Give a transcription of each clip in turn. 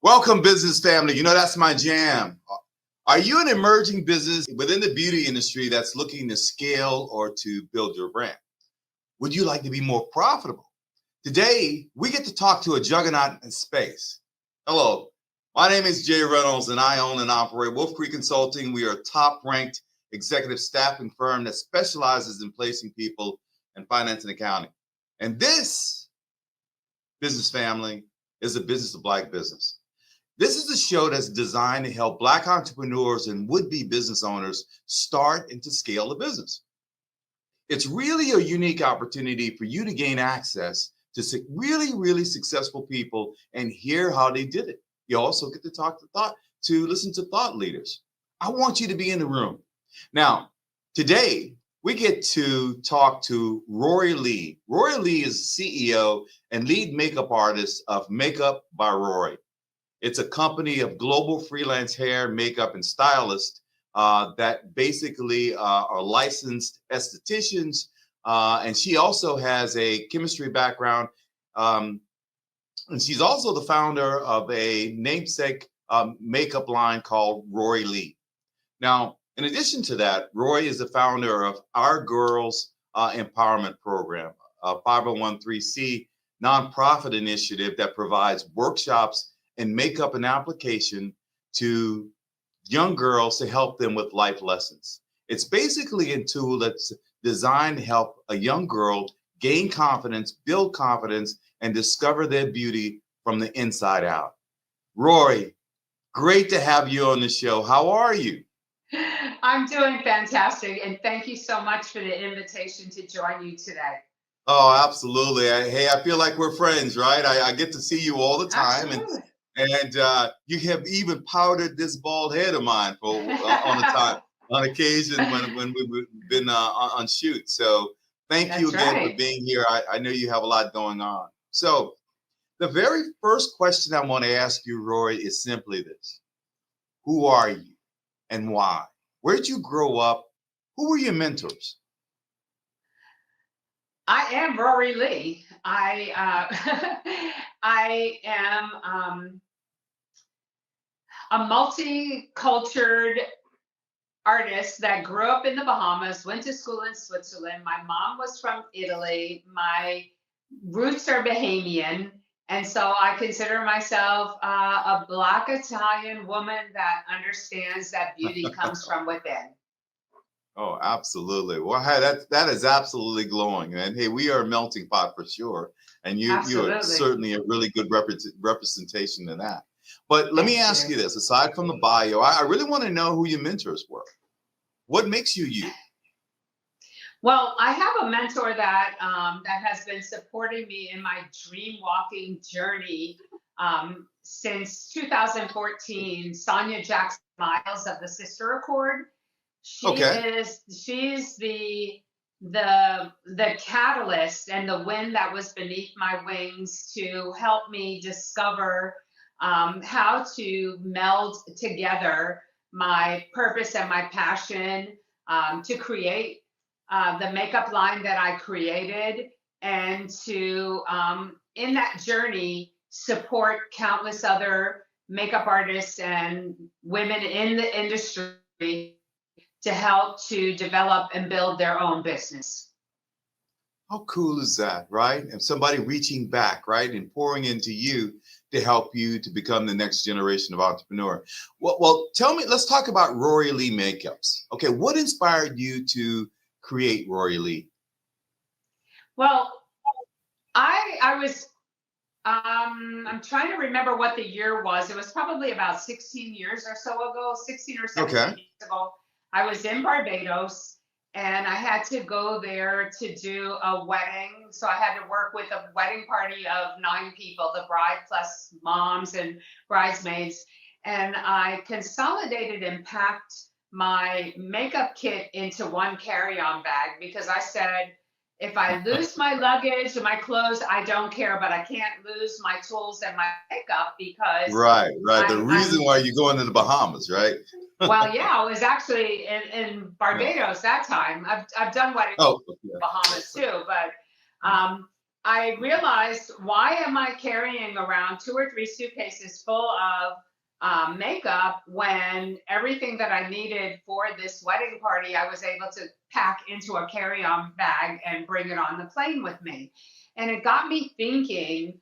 Welcome, business family. You know, that's my jam. Are you an emerging business within the beauty industry that's looking to scale or to build your brand? Would you like to be more profitable? Today, we get to talk to a juggernaut in space. Hello, my name is Jay Reynolds, and I own and operate Wolf Creek Consulting. We are a top-ranked executive staffing firm that specializes in placing people in finance and accounting. And this, business family, is a business of Black business. This is a show that's designed to help Black entrepreneurs and would-be business owners start and to scale a business. It's really a unique opportunity for you to gain access to really successful people and hear how they did it. You also get to listen to thought leaders. I want you to be in the room. Now, today, we get to talk to Rory Lee. Rory Lee is the CEO and lead makeup artist of Makeup by Rory. It's a company of global freelance hair, makeup, and stylists that basically are licensed estheticians. And she also has a chemistry background. And she's also the founder of a namesake makeup line called Rory Lee. Now, in addition to that, Rory is the founder of Our Girls Empowerment Program, a 501(c) nonprofit initiative that provides workshops in makeup and application to young girls to help them with life lessons. It's basically a tool that's designed to help a young girl gain confidence, build confidence, and discover their beauty from the inside out. Rory, great to have you on the show. How are you? I'm doing fantastic, and thank you so much for the invitation to join you today. Oh, absolutely. Hey, I feel like we're friends, right? I get to see you all the time, Absolutely. and you have even powdered this bald head of mine for on occasion when we've been on shoot. So thank you That's again for right. being here. I know you have a lot going on. So the very first question I want to ask you, Rory, is simply this: who are you and why? Where did you grow up? Who were your mentors? I am Rory Lee. I am a multicultural artist that grew up in the Bahamas, went to school in Switzerland. My mom was from Italy. My roots are Bahamian. And so I consider myself a Black Italian woman that understands that beauty comes from within. Oh, absolutely. Well, hey, that is absolutely glowing. And hey, we are a melting pot for sure. And you are Absolutely. certainly a really good representation of that. But let me Thank ask you. you this: aside from the bio, I really want to know who your mentors were. What makes you you? Well, I have a mentor that has been supporting me in my dream walking journey since 2014. Sonia Jackson Miles of the Sister Accord. Okay. She's the catalyst and the wind that was beneath my wings to help me discover how to meld together my purpose and my passion to create the makeup line that I created, and to in that journey support countless other makeup artists and women in the industry to help to develop and build their own business. How cool is that, right? And somebody reaching back, right, and pouring into you to help you to become the next generation of entrepreneur. Well, tell me. Let's talk about Rory Lee Makeups. Okay, what inspired you to create Rory Lee? Well, I was I'm trying to remember what the year was. It was probably about 16 years or so ago, 16 or 17 Okay. years ago. I was in Barbados and I had to go there to do a wedding. So I had to work with a wedding party of 9 people, the bride plus moms and bridesmaids. And I consolidated and packed my makeup kit into one carry-on bag because I said, if I lose my luggage and my clothes, I don't care, but I can't lose my tools and my makeup because Right. The reason I'm why you're going to the Bahamas, right? well, yeah, I was actually in Yeah. Barbados that time. I've done weddings Oh, in yeah. Bahamas too, but um, I realized, why am I carrying around 2 or 3 suitcases full of makeup when everything that I needed for this wedding party I was able to pack into a carry-on bag and bring it on the plane with me. And it got me thinking,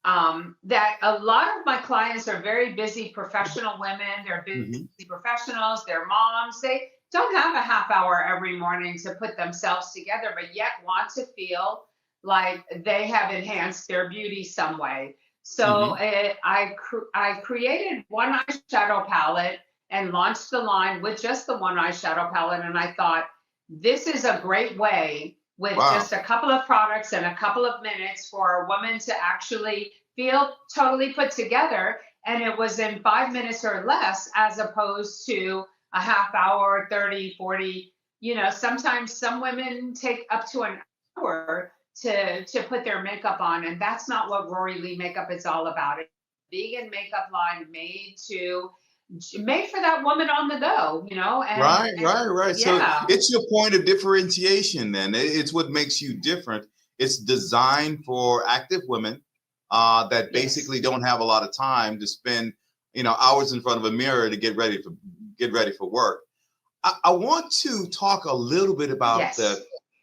that a lot of my clients are very busy professional women. They're busy Mhm. professionals, they're moms. They don't have a half hour every morning to put themselves together, but yet want to feel like they have enhanced their beauty some way. So Mhm. I created one eyeshadow palette and launched the line with just the one eyeshadow palette. And I thought, this is a great way, with Wow. just a couple of products and a couple of minutes, for a woman to actually feel totally put together. And it was in 5 minutes or less, as opposed to a half hour, 30, 40. Sometimes some women take up to an hour to put their makeup on. And that's not what Rory Lee makeup is all about. It's a vegan makeup line made for that woman on the go, Right, and right, right. So yeah. it's your point of differentiation then. It's what makes you different. It's designed for active women that Yes. basically don't have a lot of time to spend, hours in front of a mirror to get ready for work. I want to talk a little bit about the Yes.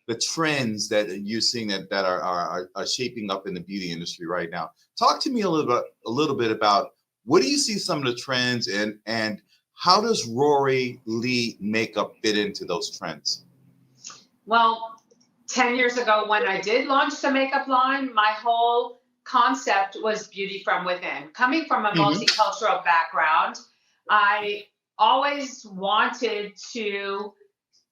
the trends that you're seeing that are shaping up in the beauty industry right now. Talk to me a little bit about, what do you see some of the trends, and how does Rory Lee makeup fit into those trends? Well, 10 years ago, when I did launch the makeup line, my whole concept was beauty from within. Coming from a Hmm. multicultural background, I always wanted to,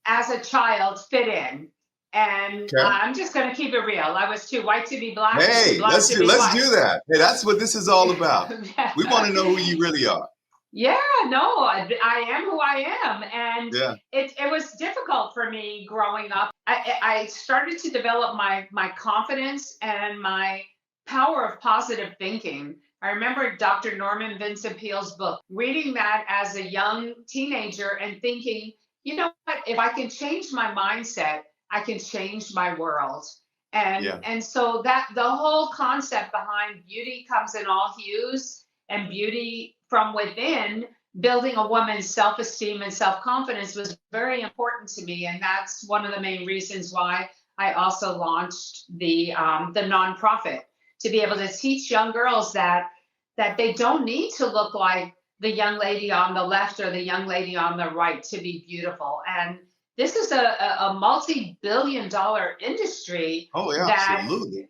as a child, fit in. And Okay. I'm just going to keep it real. I was too white to be black and too Hey, black let's to do be let's white. do that. Hey, that's what this is all about. We want to know who you really are. Yeah, no, I am who I am, and Yeah. it was difficult for me growing up. I started to develop my confidence and my power of positive thinking. I remember Dr. Norman Vincent Peale's book, reading that as a young teenager and thinking, you know what, if I can change my mindset, I can change my world. And Yeah. and so that the whole concept behind beauty comes in all hues, and beauty from within, building a woman's self-esteem and self-confidence, was very important to me. And that's one of the main reasons why I also launched the nonprofit, to be able to teach young girls that they don't need to look like the young lady on the left or the young lady on the right to be beautiful. And this is a multi-billion-dollar industry Oh, yeah, that absolutely.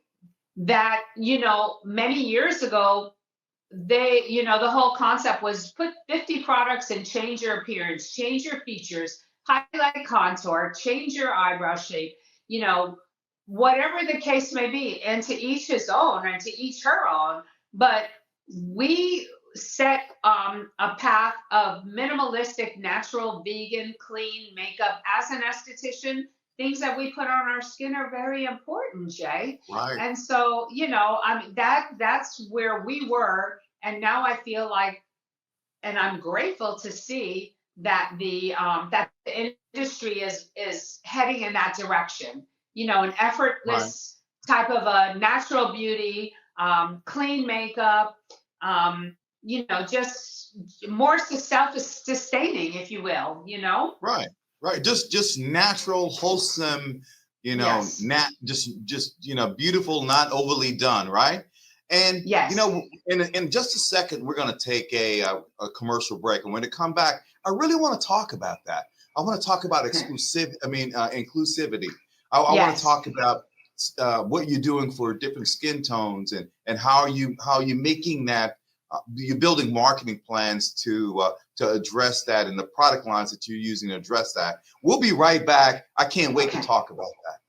many years ago, the whole concept was, put 50 products and change your appearance, change your features, highlight, contour, change your eyebrow shape, you know whatever the case may be. And to each his own, and to each her own. But we set a path of minimalistic, natural, vegan, clean makeup. As an esthetician, things that we put on our skin are very important, Jay. Right. And so, I mean, that's where we were. And now I feel like, and I'm grateful to see that the industry is heading in that direction. An Right. effortless type of a natural beauty, clean makeup, just more self-sustaining, if you will. Right, right. Just natural, wholesome, Yes, just beautiful, not overly done, right? And yes. in just a second, we're going to take a commercial break, and when we come back, I really want to talk about that. I want to talk about inclusivity. I want to Yes. talk about what you're doing for different skin tones, and how you making that. You're building marketing plans to address that, and the product lines that you're using to address that. We'll be right back. I can't wait to Okay. talk about that.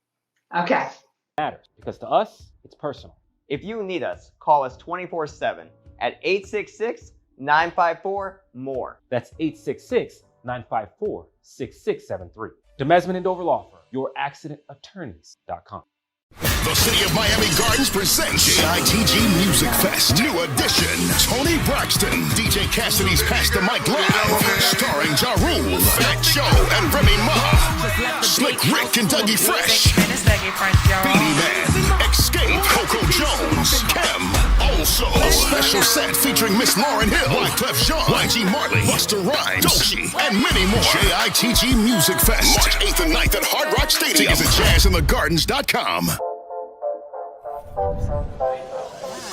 Okay. Matters because to us, it's personal. If you need us, call us 24/7 at 866-954-MORE. That's 866-954-6673. Demesman and Dover Law Firm, youraccidentattorneys.com. The City of Miami Gardens presents JITG Music Fest. New edition. Tony Braxton. DJ Cassidy's Pass the Mic Live. Starring Ja Rule, Fat Joe, and Remy Ma. Slick Rick and Dougie Fresh. Beanie Man. Escape, Coco Jones. Kim. Also, a special set featuring Miss Lauryn Hill, Wyclef Jean, YG Marley, Busta Rhymes, Doechii, and many more. JITG Music Fest. March 8th and 9th at Hard Rock Stadium. Tickets at jazzinthegardens.com.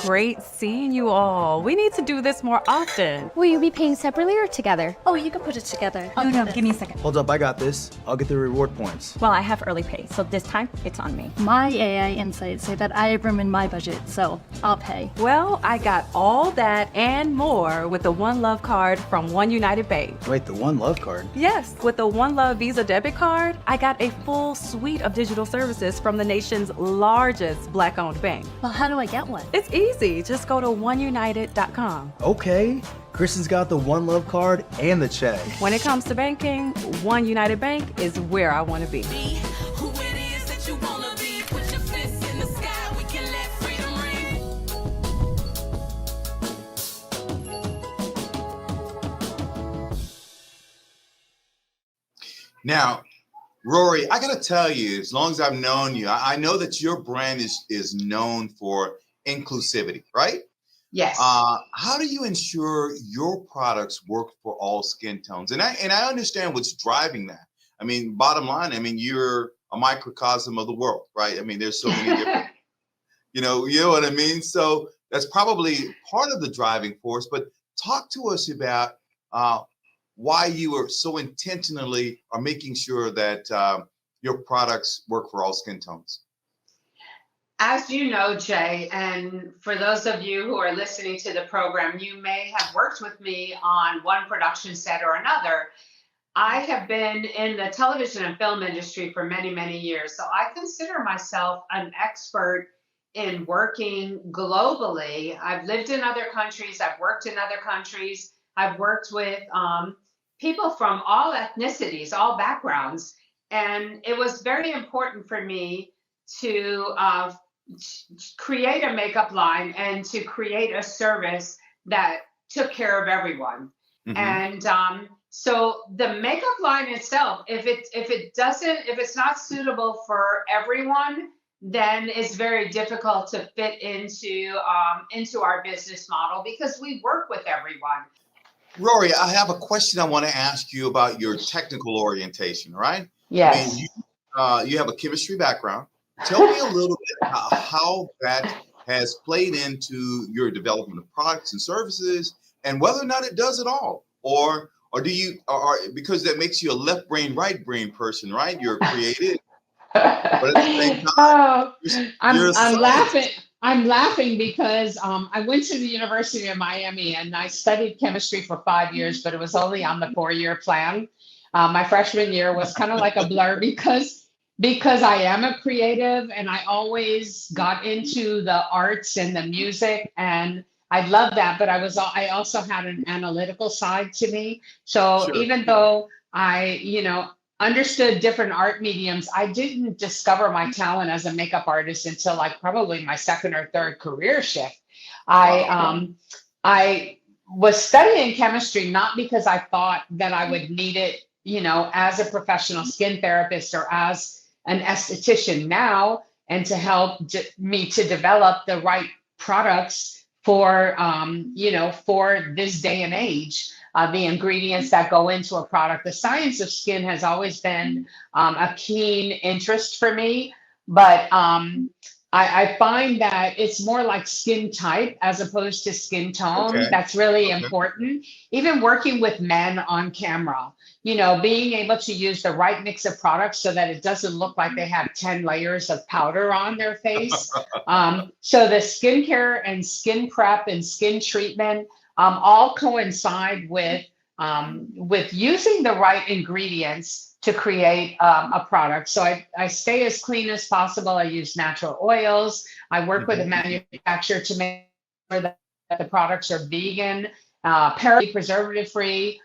Great seeing you all. We need to do this more often. Will you be paying separately or together? Oh, you can put it together. No, give me a second. Hold up, I got this. I'll get the reward points. Well, I have early pay, so this time it's on me. My AI insights say that I have room in my budget, so I'll pay. Well, I got all that and more with the One Love card from One United Bank. Wait, the One Love card? Yes, with the One Love Visa debit card, I got a full suite of digital services from the nation's largest Black-owned bank. Well, how do I get one? It's easy. Just go to oneunited.com. Okay. Kristen's got the One Love card and the check. When it comes to banking, One United Bank is where I want to be. Now, Rory, I gotta tell you, as long as I've known you, I know that your brand is known for inclusivity, right? Yes. How do you ensure your products work for all skin tones? And I understand what's driving that. I mean, bottom line, I mean, you're a microcosm of the world, right? I mean, there's so many different, you know what I mean? So that's probably part of the driving force, but talk to us about why you are so intentionally are making sure that your products work for all skin tones. As you know, Jay, and for those of you who are listening to the program, you may have worked with me on one production set or another. I have been in the television and film industry for many, many years. So I consider myself an expert in working globally. I've lived in other countries. I've worked in other countries. I've worked with people from all ethnicities, all backgrounds. And it was very important for me to create a makeup line and to create a service that took care of everyone. Mm-hmm. And so the makeup line itself, if it's not suitable for everyone, then it's very difficult to fit into our business model because we work with everyone. Rory, I have a question I want to ask you about your technical orientation, right? Yes. I mean, you have a chemistry background. Tell me a little bit how that has played into your development of products and services, and whether or not it does at all, or do you, or because that makes you a left brain, right brain person, right? You're creative, but at the same time, I'm laughing. I'm laughing because I went to the University of Miami and I studied chemistry for 5 years, but it was only on the 4-year plan. My freshman year was kind of like a blur because I am a creative and I always got into the arts and the music, and I love that. But I also had an analytical side to me. So sure. Even though I, understood different art mediums, I didn't discover my talent as a makeup artist until like probably my second or third career shift. I was studying chemistry, not because I thought that I would need it, as a professional skin therapist or as an esthetician now, and to help me to develop the right products for, for this day and age. The ingredients that go into a product. The science of skin has always been a keen interest for me, but I find that it's more like skin type as opposed to skin tone. Okay. That's really important. Even working with men on camera, being able to use the right mix of products so that it doesn't look like they have 10 layers of powder on their face. So the skincare and skin prep and skin treatment all coincide with using the right ingredients to create a product. So I stay as clean as possible. I use natural oils. I work with a manufacturer to make sure that the products are vegan, preservative free.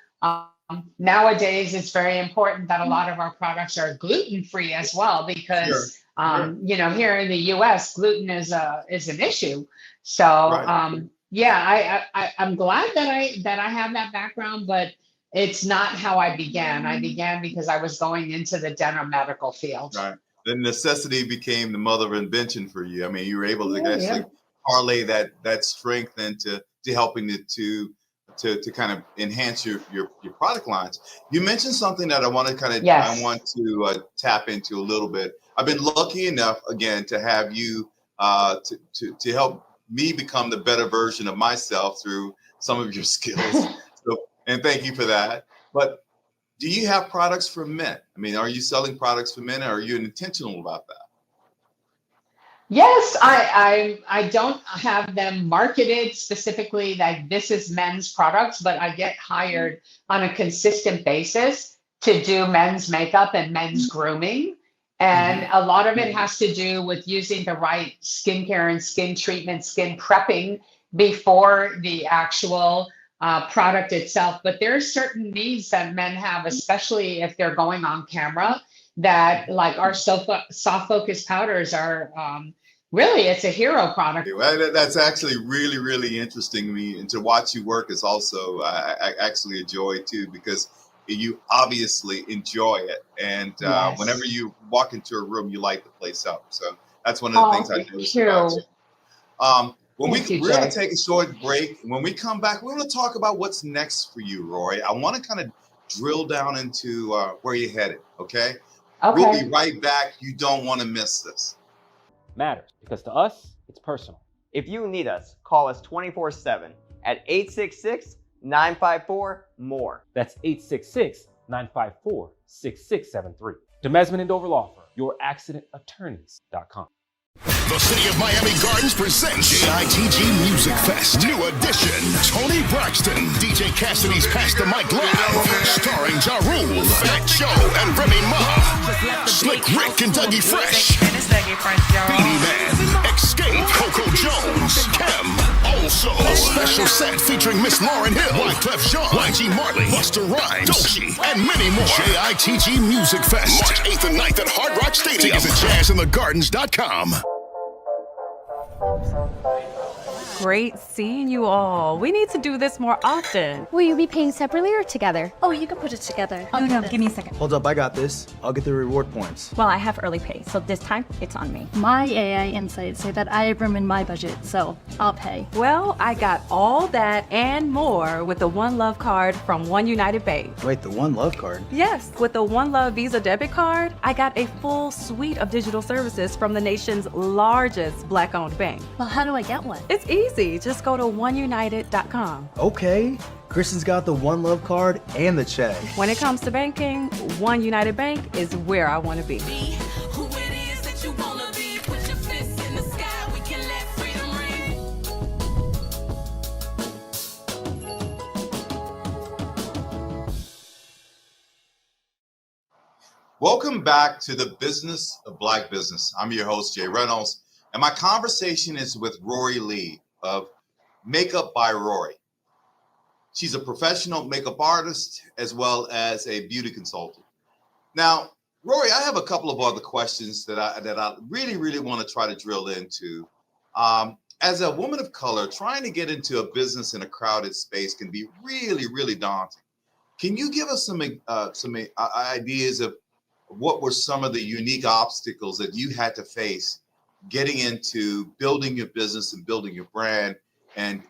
Nowadays, it's very important that a lot of our products are gluten-free as well, because here in the U.S., gluten is an issue. So I'm glad that I have that background, but it's not how I began. I began because I was going into the dental medical field. Right. The necessity became the mother of invention for you. I mean, you were able to actually parlay that strength into helping it to kind of enhance your product lines. You mentioned something that I want to I want to tap into a little bit. I've been lucky enough again to have you to help me become the better version of myself through some of your skills. And thank you for that. But do you have products for men? I mean, are you selling products for men, or are you intentional about that? Yes, I don't have them marketed specifically like this is men's products, but I get hired on a consistent basis to do men's makeup and men's grooming. And a lot of it has to do with using the right skincare and skin treatment, skin prepping before the actual product itself. But there are certain needs that men have, especially if they're going on camera, that like our soft focus powders are really, it's a hero product. That's actually really, really interesting to me, and to watch you work is also I actually enjoy too, because you obviously enjoy it, and whenever you walk into a room, you light the place up. So that's one of the things I noticed about you. We're going to take a short break. When we come back, we're going to talk about what's next for you, Rory. I want to kind of drill down into where you're headed. Okay. We'll be right back. You don't want to miss this. Matters, because to us, it's personal. If you need us, call us 24/7 at 866-954-MORE. That's 866-954-6673. Demesman and Dover Law Firm, youraccidentattorneys.com. The City of Miami Gardens presents JITG Music Fest. New edition. Tony Braxton. DJ Cassidy's Pass the Mic Live. Starring Ja Rule, Fat Joe, and Remy Ma. Slick Rick and Dougie Fresh. Beanie Man. Escape. Coco Jones. Kim. Also, a special set featuring Miss Lauryn Hill, Wyclef Jean, YG Marley, Busta Rhymes, Doechii, and many more. JITG Music Fest. March 8th and 9th at Hard Rock Stadium. Tickets at jazzinthegardens.com. Great seeing you all. We need to do this more often. Will you be paying separately or together? Oh, you can put it together. No, give me a second. Hold up, I got this. I'll get the reward points. Well, I have early pay, so this time it's on me. My AI insights say that I have room in my budget, so I'll pay. Well, I got all that and more with the One Love card from One United Bank. Wait, the One Love card? Yes, with the One Love Visa debit card, I got a full suite of digital services from the nation's largest Black-owned bank. Well, how do I get one? It's easy. Just go to oneunited.com. Okay. Kristen's got the One Love card and the check. When it comes to banking, One United Bank is where I want to be. Welcome back to the Business of Black Business. I'm your host, Jay Reynolds, and my conversation is with Rory Lee of Makeup by Rory. She's a professional makeup artist as well as a beauty consultant. Now, Rory, I have a couple of other questions that I really, really want to try to drill into. As a woman of color, trying to get into a business in a crowded space can be really, really daunting. Can you give us some ideas of what were some of the unique obstacles that you had to face getting into building your business and building your brand and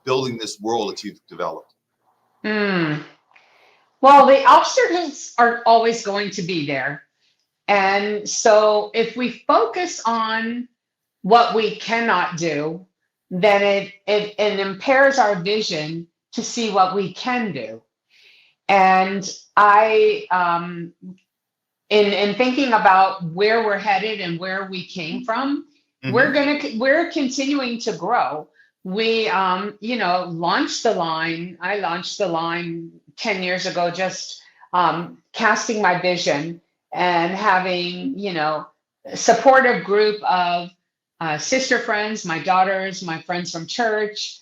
building this world that you've developed? Well, the obstacles are always going to be there. And so if we focus on what we cannot do, then it impairs our vision to see what we can do. And in thinking about where we're headed and where we came from, we're continuing to grow. We launched the line. I launched the line 10 years ago, just casting my vision and having a supportive group of sister friends, my daughters, my friends from church,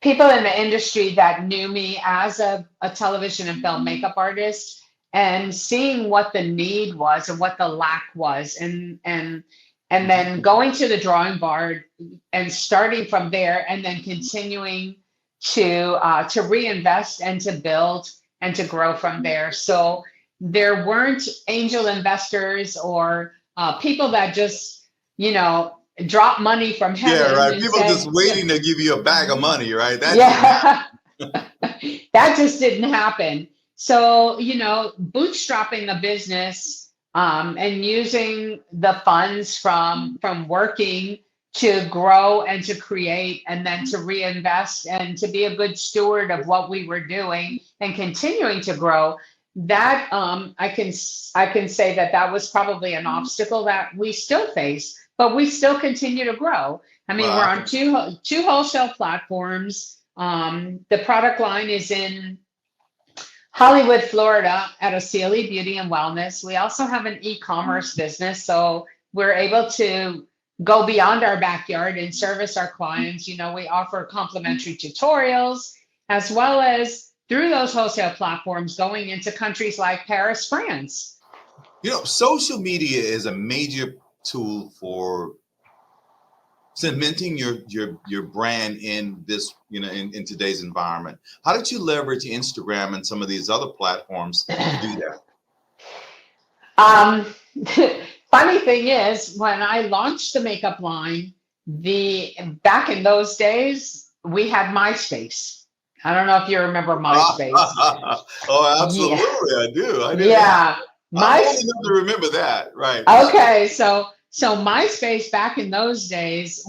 people in the industry that knew me as a television and film makeup artist, and seeing what the need was and what the lack was, and then going to the drawing board and starting from there, and then continuing to reinvest and to build and to grow from there. So there weren't angel investors or people that just, drop money from heaven. Yeah, right. And People said, just waiting to give you a bag of money, right? That just didn't happen. So, bootstrapping a business and using the funds from working to grow and to create and then to reinvest and to be a good steward of what we were doing and continuing to grow, that I can say that was probably an obstacle that we still face, but we still continue to grow. I mean, we're on two wholesale platforms. The product line is in Hollywood, Florida at Osceola Beauty and Wellness. We also have an e-commerce business, so we're able to go beyond our backyard and service our clients. We offer complimentary tutorials, as well as through those wholesale platforms going into countries like Paris, France. Social media is a major tool for cementing your brand in this, in today's environment. How did you leverage Instagram and some of these other platforms to do that? Funny thing is, when I launched the makeup line, back in those days, we had MySpace. I don't know if you remember MySpace. Oh, absolutely, yeah. I do. Yeah, I only enough to remember that, right? Okay, so MySpace back in those days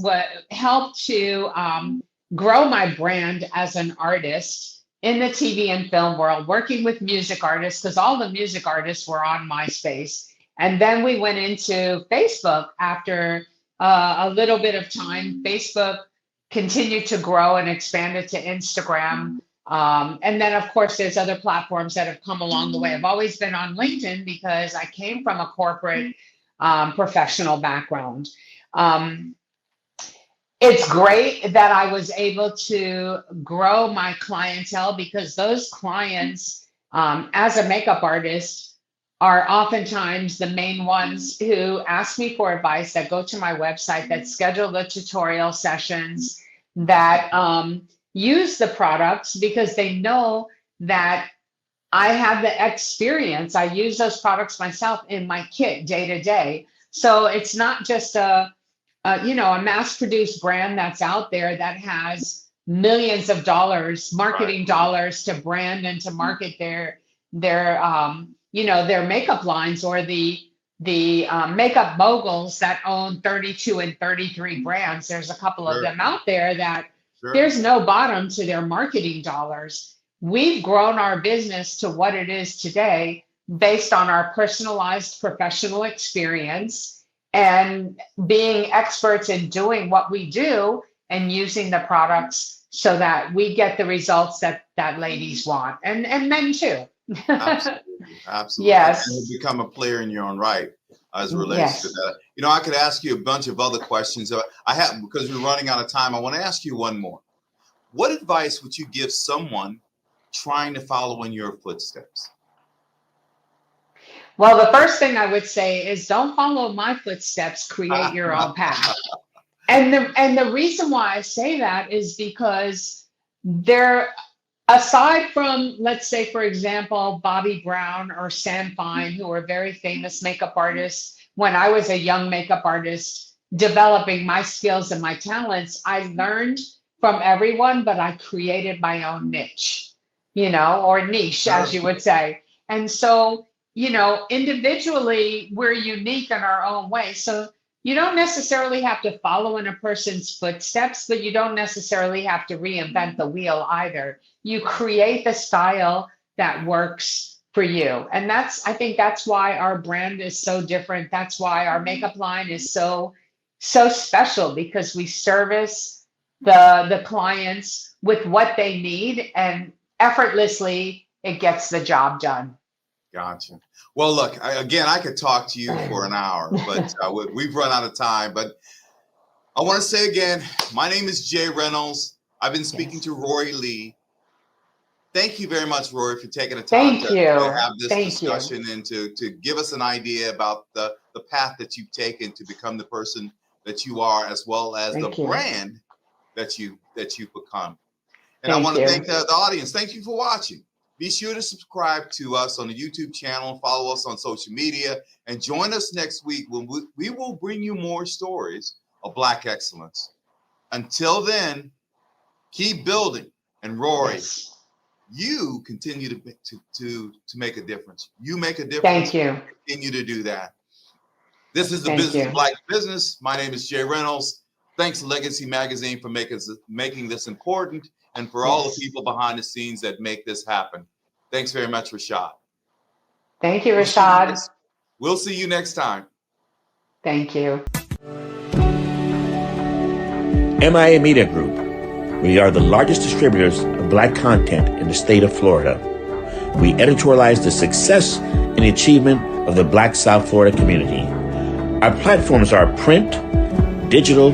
helped to grow my brand as an artist in the TV and film world, working with music artists, because all the music artists were on MySpace. And then we went into Facebook after a little bit of time. Facebook continued to grow and expanded to Instagram. And then, of course, there's other platforms that have come along the way. I've always been on LinkedIn because I came from a corporate professional background. It's great that I was able to grow my clientele, because those clients, as a makeup artist, are oftentimes the main ones who ask me for advice, that go to my website, that schedule the tutorial sessions, that use the products because they know that I have the experience. I use those products myself in my kit day to day. So it's not just a mass-produced brand that's out there that has millions of dollars, marketing dollars to brand and to market their makeup lines, or the makeup moguls that own 32 and 33 brands. There's a couple of them out there that there's no bottom to their marketing dollars. We've grown our business to what it is today based on our personalized professional experience and being experts in doing what we do and using the products so that we get the results that ladies want, and men too. Absolutely. Yes. And you become a player in your own right as it relates to that. I could ask you a bunch of other questions. Because we're running out of time, I want to ask you one more. What advice would you give someone trying to follow in your footsteps? Well, the first thing I would say is don't follow my footsteps, create your own path. And the reason why I say that is because aside from, let's say, for example, Bobbi Brown or Sam Fine, who are very famous makeup artists, when I was a young makeup artist developing my skills and my talents, I learned from everyone, but I created my own niche, or niche, as you would say. And so, individually, we're unique in our own way. So you don't necessarily have to follow in a person's footsteps, but you don't necessarily have to reinvent the wheel either. You create the style that works for you. And I think that's why our brand is so different. That's why our makeup line is so special, because we service the clients with what they need, and effortlessly it gets the job done. Gotcha. Well, look, I could talk to you for an hour, but we've run out of time. But I want to say again, my name is Jay Reynolds. I've been speaking to Rory Lee. Thank you very much, Rory, for taking the time to have this discussion and to give us an idea about the path that you've taken to become the person that you are, as well as the brand that you've become. And I want to thank the audience. Thank you for watching. Be sure to subscribe to us on the YouTube channel, follow us on social media, and join us next week when we will bring you more stories of Black excellence. Until then, keep building. And Rory, you continue to make a difference. You make a difference. Thank you. Continue to do that. This is the Business of Black Business. My name is Jay Reynolds. Thanks to Legacy Magazine for making this important, and for all the people behind the scenes that make this happen. Thanks very much, Rashad. Thank you, Rashad. We'll see you next time. Thank you. MIA Media Group. We are the largest distributors of Black content in the state of Florida. We editorialize the success and achievement of the Black South Florida community. Our platforms are print, digital,